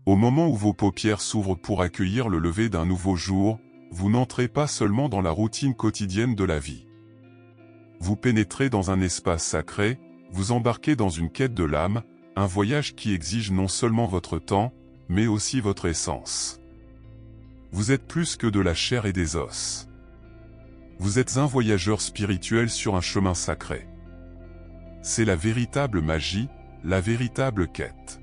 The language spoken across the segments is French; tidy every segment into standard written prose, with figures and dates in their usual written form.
Au moment où vos paupières s'ouvrent pour accueillir le lever d'un nouveau jour, vous n'entrez pas seulement dans la routine quotidienne de la vie. Vous pénétrez dans un espace sacré, vous embarquez dans une quête de l'âme, un voyage qui exige non seulement votre temps, mais aussi votre essence. Vous êtes plus que de la chair et des os. Vous êtes un voyageur spirituel sur un chemin sacré. C'est la véritable magie, la véritable quête.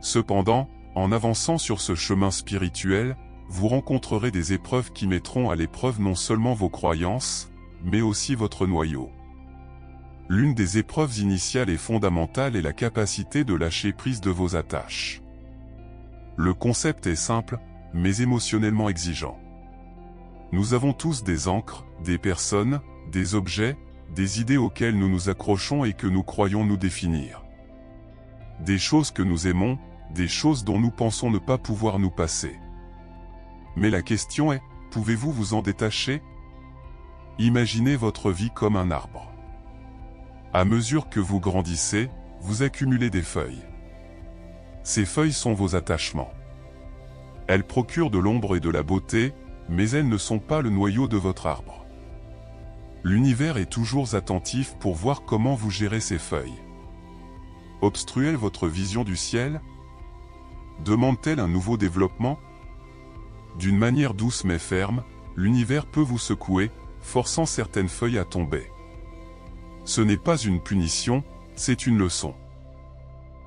Cependant, en avançant sur ce chemin spirituel, vous rencontrerez des épreuves qui mettront à l'épreuve non seulement vos croyances, mais aussi votre noyau. L'une des épreuves initiales et fondamentales est la capacité de lâcher prise de vos attaches. Le concept est simple, mais émotionnellement exigeant. Nous avons tous des ancres, des personnes, des objets, des idées auxquelles nous nous accrochons et que nous croyons nous définir. Des choses que nous aimons, des choses dont nous pensons ne pas pouvoir nous passer. Mais la question est, pouvez-vous vous en détacher? Imaginez votre vie comme un arbre. À mesure que vous grandissez, vous accumulez des feuilles. Ces feuilles sont vos attachements. Elles procurent de l'ombre et de la beauté, mais elles ne sont pas le noyau de votre arbre. L'univers est toujours attentif pour voir comment vous gérez ces feuilles. Obstrue-t-elle votre vision du ciel? Demande-t-elle un nouveau développement? D'une manière douce mais ferme, l'univers peut vous secouer, forçant certaines feuilles à tomber. Ce n'est pas une punition, c'est une leçon.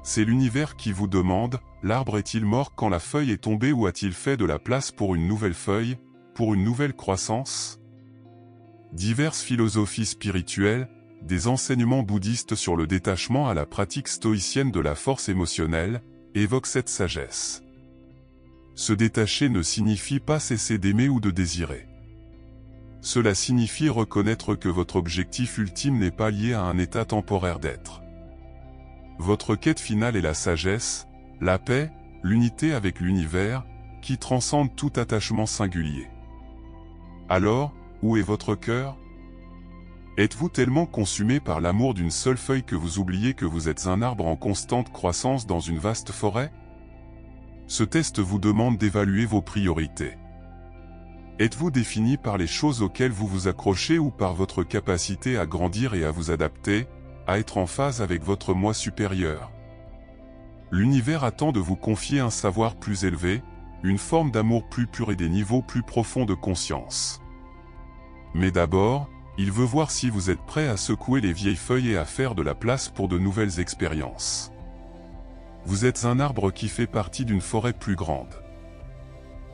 C'est l'univers qui vous demande, l'arbre est-il mort quand la feuille est tombée ou a-t-il fait de la place pour une nouvelle feuille, pour une nouvelle croissance? Diverses philosophies spirituelles, des enseignements bouddhistes sur le détachement à la pratique stoïcienne de la force émotionnelle, évoquent cette sagesse. Se détacher ne signifie pas cesser d'aimer ou de désirer. Cela signifie reconnaître que votre objectif ultime n'est pas lié à un état temporaire d'être. Votre quête finale est la sagesse, la paix, l'unité avec l'univers, qui transcende tout attachement singulier. Alors, où est votre cœur? Êtes-vous tellement consumé par l'amour d'une seule feuille que vous oubliez que vous êtes un arbre en constante croissance dans une vaste forêt? Ce test vous demande d'évaluer vos priorités. Êtes-vous défini par les choses auxquelles vous vous accrochez ou par votre capacité à grandir et à vous adapter, à être en phase avec votre moi supérieur? L'univers attend de vous confier un savoir plus élevé, une forme d'amour plus pur et des niveaux plus profonds de conscience. Mais d'abord, il veut voir si vous êtes prêt à secouer les vieilles feuilles et à faire de la place pour de nouvelles expériences. Vous êtes un arbre qui fait partie d'une forêt plus grande.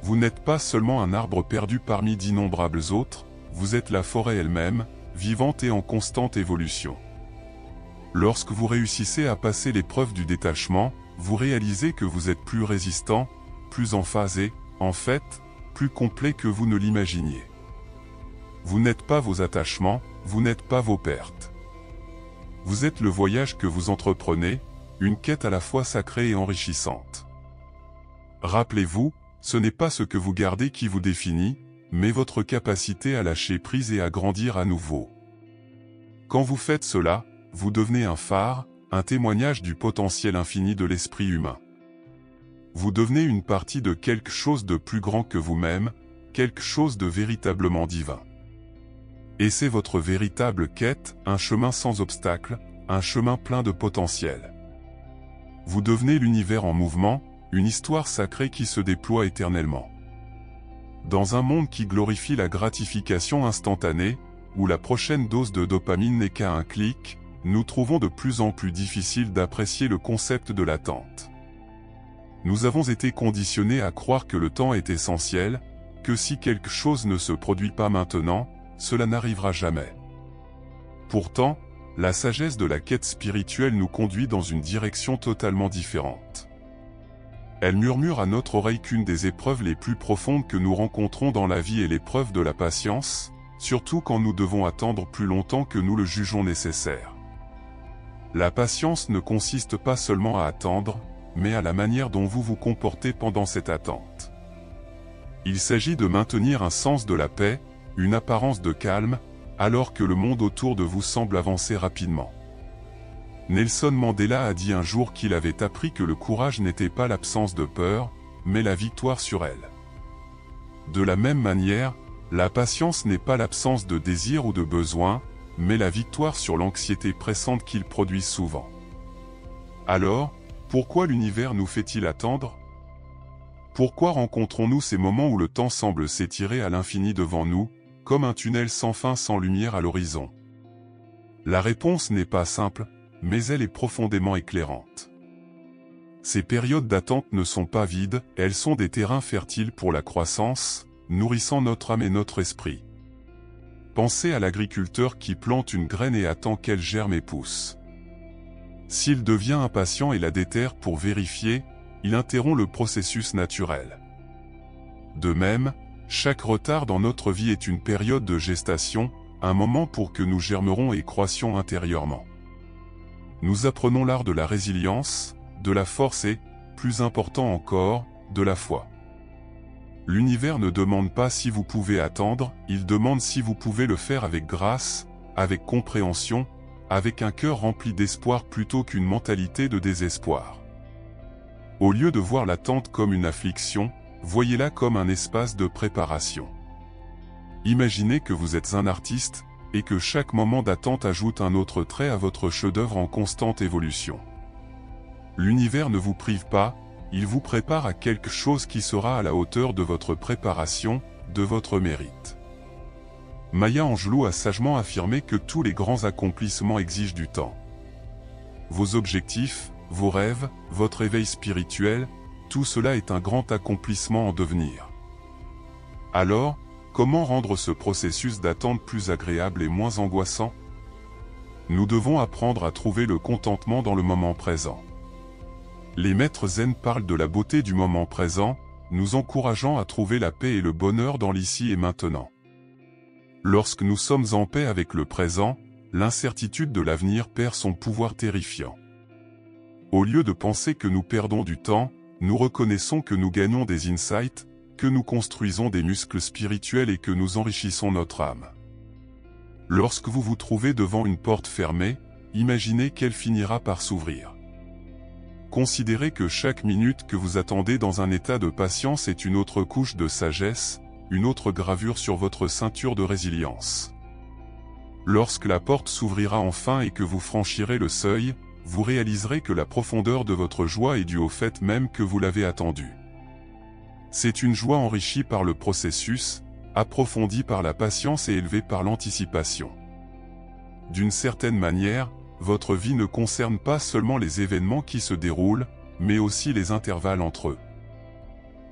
Vous n'êtes pas seulement un arbre perdu parmi d'innombrables autres, vous êtes la forêt elle-même, vivante et en constante évolution. Lorsque vous réussissez à passer l'épreuve du détachement, vous réalisez que vous êtes plus résistant, plus en phase et, en fait, plus complet que vous ne l'imaginiez. Vous n'êtes pas vos attachements, vous n'êtes pas vos pertes. Vous êtes le voyage que vous entreprenez, une quête à la fois sacrée et enrichissante. Rappelez-vous, ce n'est pas ce que vous gardez qui vous définit, mais votre capacité à lâcher prise et à grandir à nouveau. Quand vous faites cela, vous devenez un phare, un témoignage du potentiel infini de l'esprit humain. Vous devenez une partie de quelque chose de plus grand que vous-même, quelque chose de véritablement divin. Et c'est votre véritable quête, un chemin sans obstacle, un chemin plein de potentiel. Vous devenez l'univers en mouvement, une histoire sacrée qui se déploie éternellement. Dans un monde qui glorifie la gratification instantanée, où la prochaine dose de dopamine n'est qu'à un clic, nous trouvons de plus en plus difficile d'apprécier le concept de l'attente. Nous avons été conditionnés à croire que le temps est essentiel, que si quelque chose ne se produit pas maintenant, cela n'arrivera jamais. Pourtant, la sagesse de la quête spirituelle nous conduit dans une direction totalement différente. Elle murmure à notre oreille qu'une des épreuves les plus profondes que nous rencontrons dans la vie est l'épreuve de la patience, surtout quand nous devons attendre plus longtemps que nous le jugeons nécessaire. La patience ne consiste pas seulement à attendre, mais à la manière dont vous vous comportez pendant cette attente. Il s'agit de maintenir un sens de la paix, une apparence de calme, alors que le monde autour de vous semble avancer rapidement. Nelson Mandela a dit un jour qu'il avait appris que le courage n'était pas l'absence de peur, mais la victoire sur elle. De la même manière, la patience n'est pas l'absence de désir ou de besoin, mais la victoire sur l'anxiété pressante qu'il produit souvent. Alors, pourquoi l'univers nous fait-il attendre? Pourquoi rencontrons-nous ces moments où le temps semble s'étirer à l'infini devant nous, comme un tunnel sans fin sans lumière à l'horizon? La réponse n'est pas simple, mais elle est profondément éclairante. Ces périodes d'attente ne sont pas vides, elles sont des terrains fertiles pour la croissance, nourrissant notre âme et notre esprit. Pensez à l'agriculteur qui plante une graine et attend qu'elle germe et pousse. S'il devient impatient et la déterre pour vérifier, il interrompt le processus naturel. De même, chaque retard dans notre vie est une période de gestation, un moment pour que nous germerons et croissions intérieurement. Nous apprenons l'art de la résilience, de la force et, plus important encore, de la foi. L'univers ne demande pas si vous pouvez attendre, il demande si vous pouvez le faire avec grâce, avec compréhension, avec un cœur rempli d'espoir plutôt qu'une mentalité de désespoir. Au lieu de voir l'attente comme une affliction, voyez-la comme un espace de préparation. Imaginez que vous êtes un artiste, et que chaque moment d'attente ajoute un autre trait à votre chef-d'œuvre en constante évolution. L'univers ne vous prive pas, il vous prépare à quelque chose qui sera à la hauteur de votre préparation, de votre mérite. Maya Angelou a sagement affirmé que tous les grands accomplissements exigent du temps. Vos objectifs, vos rêves, votre éveil spirituel, tout cela est un grand accomplissement en devenir. Alors, comment rendre ce processus d'attente plus agréable et moins angoissant? Nous devons apprendre à trouver le contentement dans le moment présent. Les maîtres zen parlent de la beauté du moment présent, nous encourageant à trouver la paix et le bonheur dans l'ici et maintenant. Lorsque nous sommes en paix avec le présent, l'incertitude de l'avenir perd son pouvoir terrifiant. Au lieu de penser que nous perdons du temps, nous reconnaissons que nous gagnons des insights, que nous construisons des muscles spirituels et que nous enrichissons notre âme. Lorsque vous vous trouvez devant une porte fermée, imaginez qu'elle finira par s'ouvrir. Considérez que chaque minute que vous attendez dans un état de patience est une autre couche de sagesse, une autre gravure sur votre ceinture de résilience. Lorsque la porte s'ouvrira enfin et que vous franchirez le seuil, vous réaliserez que la profondeur de votre joie est due au fait même que vous l'avez attendue. C'est une joie enrichie par le processus, approfondie par la patience et élevée par l'anticipation. D'une certaine manière, votre vie ne concerne pas seulement les événements qui se déroulent, mais aussi les intervalles entre eux.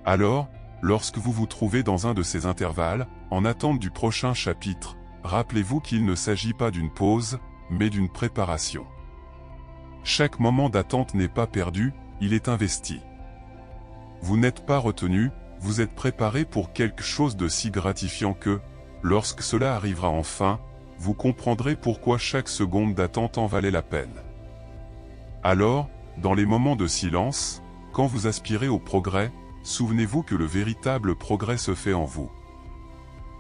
Alors, lorsque vous vous trouvez dans un de ces intervalles, en attente du prochain chapitre, rappelez-vous qu'il ne s'agit pas d'une pause, mais d'une préparation. Chaque moment d'attente n'est pas perdu, il est investi. Vous n'êtes pas retenu, vous êtes préparé pour quelque chose de si gratifiant que, lorsque cela arrivera enfin, vous comprendrez pourquoi chaque seconde d'attente en valait la peine. Alors, dans les moments de silence, quand vous aspirez au progrès, souvenez-vous que le véritable progrès se fait en vous.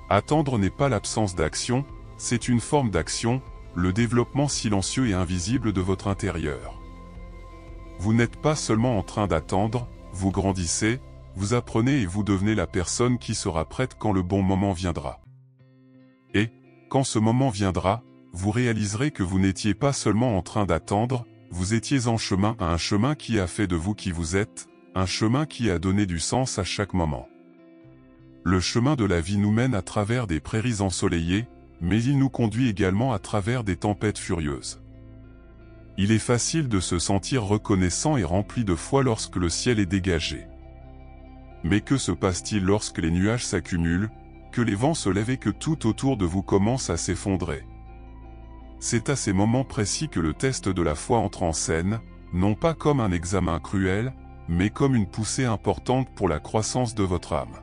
Attendre n'est pas l'absence d'action, c'est une forme d'action, le développement silencieux et invisible de votre intérieur. Vous n'êtes pas seulement en train d'attendre, vous grandissez, vous apprenez et vous devenez la personne qui sera prête quand le bon moment viendra. Et, quand ce moment viendra, vous réaliserez que vous n'étiez pas seulement en train d'attendre, vous étiez en chemin à un chemin qui a fait de vous qui vous êtes, un chemin qui a donné du sens à chaque moment. Le chemin de la vie nous mène à travers des prairies ensoleillées, mais il nous conduit également à travers des tempêtes furieuses. Il est facile de se sentir reconnaissant et rempli de foi lorsque le ciel est dégagé. Mais que se passe-t-il lorsque les nuages s'accumulent, que les vents se lèvent et que tout autour de vous commence à s'effondrer? C'est à ces moments précis que le test de la foi entre en scène, non pas comme un examen cruel, mais comme une poussée importante pour la croissance de votre âme.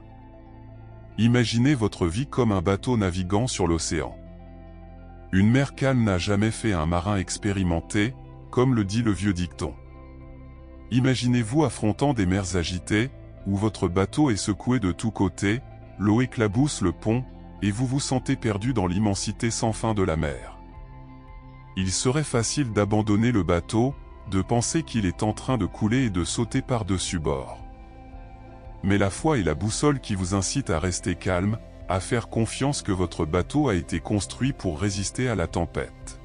Imaginez votre vie comme un bateau naviguant sur l'océan. Une mer calme n'a jamais fait un marin expérimenté, comme le dit le vieux dicton. Imaginez-vous affrontant des mers agitées, où votre bateau est secoué de tous côtés, l'eau éclabousse le pont, et vous vous sentez perdu dans l'immensité sans fin de la mer. Il serait facile d'abandonner le bateau, de penser qu'il est en train de couler et de sauter par-dessus bord. Mais la foi est la boussole qui vous incite à rester calme, à faire confiance que votre bateau a été construit pour résister à la tempête.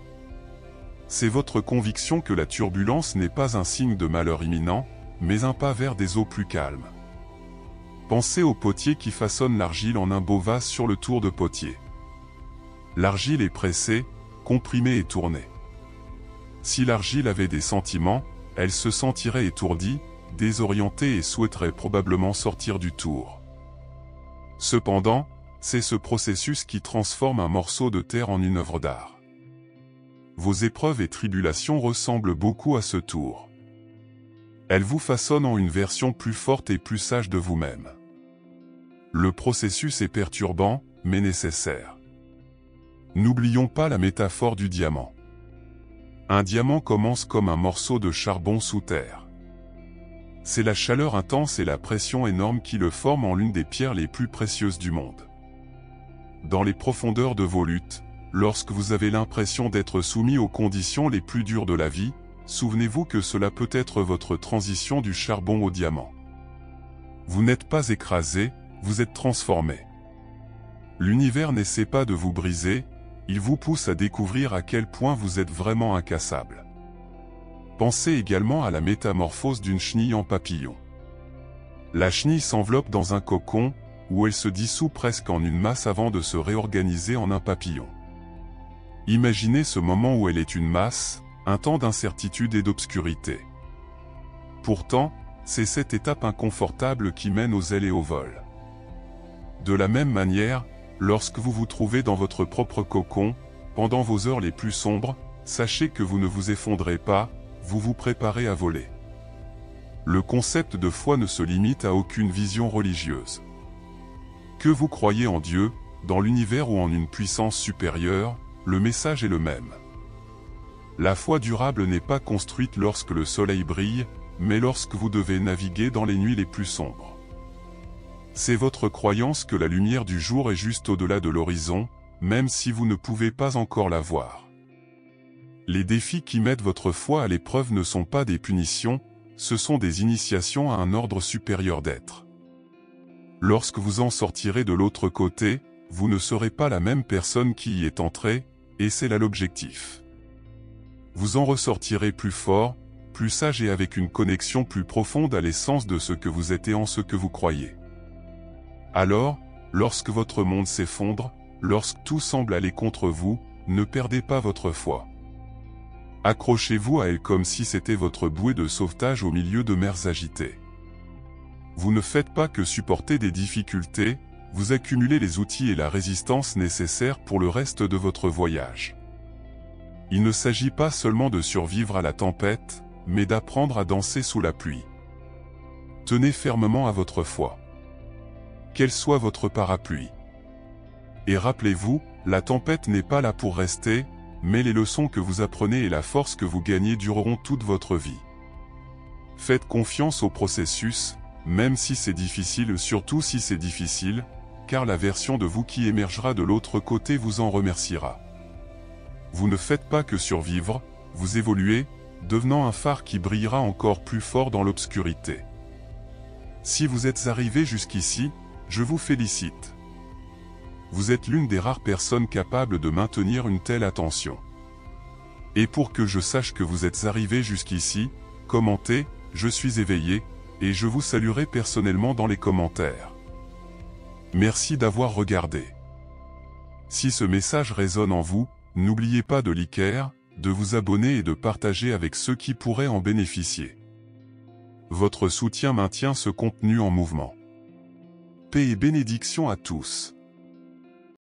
C'est votre conviction que la turbulence n'est pas un signe de malheur imminent, mais un pas vers des eaux plus calmes. Pensez au potier qui façonne l'argile en un beau vase sur le tour de potier. L'argile est pressée, comprimée et tournée. Si l'argile avait des sentiments, elle se sentirait étourdie, désorientée et souhaiterait probablement sortir du tour. Cependant, c'est ce processus qui transforme un morceau de terre en une œuvre d'art. Vos épreuves et tribulations ressemblent beaucoup à ce tour. Elles vous façonnent en une version plus forte et plus sage de vous-même. Le processus est perturbant, mais nécessaire. N'oublions pas la métaphore du diamant. Un diamant commence comme un morceau de charbon sous terre. C'est la chaleur intense et la pression énorme qui le forment en l'une des pierres les plus précieuses du monde. Dans les profondeurs de vos luttes, lorsque vous avez l'impression d'être soumis aux conditions les plus dures de la vie, souvenez-vous que cela peut être votre transition du charbon au diamant. Vous n'êtes pas écrasé, vous êtes transformé. L'univers n'essaie pas de vous briser, il vous pousse à découvrir à quel point vous êtes vraiment incassable. Pensez également à la métamorphose d'une chenille en papillon. La chenille s'enveloppe dans un cocon, où elle se dissout presque en une masse avant de se réorganiser en un papillon. Imaginez ce moment où elle est une masse, un temps d'incertitude et d'obscurité. Pourtant, c'est cette étape inconfortable qui mène aux ailes et au vol. De la même manière, lorsque vous vous trouvez dans votre propre cocon, pendant vos heures les plus sombres, sachez que vous ne vous effondrez pas, vous vous préparez à voler. Le concept de foi ne se limite à aucune vision religieuse. Que vous croyez en Dieu, dans l'univers ou en une puissance supérieure, le message est le même. La foi durable n'est pas construite lorsque le soleil brille, mais lorsque vous devez naviguer dans les nuits les plus sombres. C'est votre croyance que la lumière du jour est juste au-delà de l'horizon, même si vous ne pouvez pas encore la voir. Les défis qui mettent votre foi à l'épreuve ne sont pas des punitions, ce sont des initiations à un ordre supérieur d'être. Lorsque vous en sortirez de l'autre côté, vous ne serez pas la même personne qui y est entrée, et c'est là l'objectif. Vous en ressortirez plus fort, plus sage et avec une connexion plus profonde à l'essence de ce que vous êtes et en ce que vous croyez. Alors, lorsque votre monde s'effondre, lorsque tout semble aller contre vous, ne perdez pas votre foi. Accrochez-vous à elle comme si c'était votre bouée de sauvetage au milieu de mers agitées. Vous ne faites pas que supporter des difficultés, vous accumulez les outils et la résistance nécessaires pour le reste de votre voyage. Il ne s'agit pas seulement de survivre à la tempête, mais d'apprendre à danser sous la pluie. Tenez fermement à votre foi. Qu'elle soit votre parapluie. Et rappelez-vous, la tempête n'est pas là pour rester, mais les leçons que vous apprenez et la force que vous gagnez dureront toute votre vie. Faites confiance au processus, même si c'est difficile, surtout si c'est difficile, car la version de vous qui émergera de l'autre côté vous en remerciera. Vous ne faites pas que survivre, vous évoluez, devenant un phare qui brillera encore plus fort dans l'obscurité. Si vous êtes arrivé jusqu'ici, je vous félicite. Vous êtes l'une des rares personnes capables de maintenir une telle attention. Et pour que je sache que vous êtes arrivé jusqu'ici, commentez « Je suis éveillé » et je vous saluerai personnellement dans les commentaires. Merci d'avoir regardé. Si ce message résonne en vous, n'oubliez pas de liker, de vous abonner et de partager avec ceux qui pourraient en bénéficier. Votre soutien maintient ce contenu en mouvement. Paix et bénédictions à tous.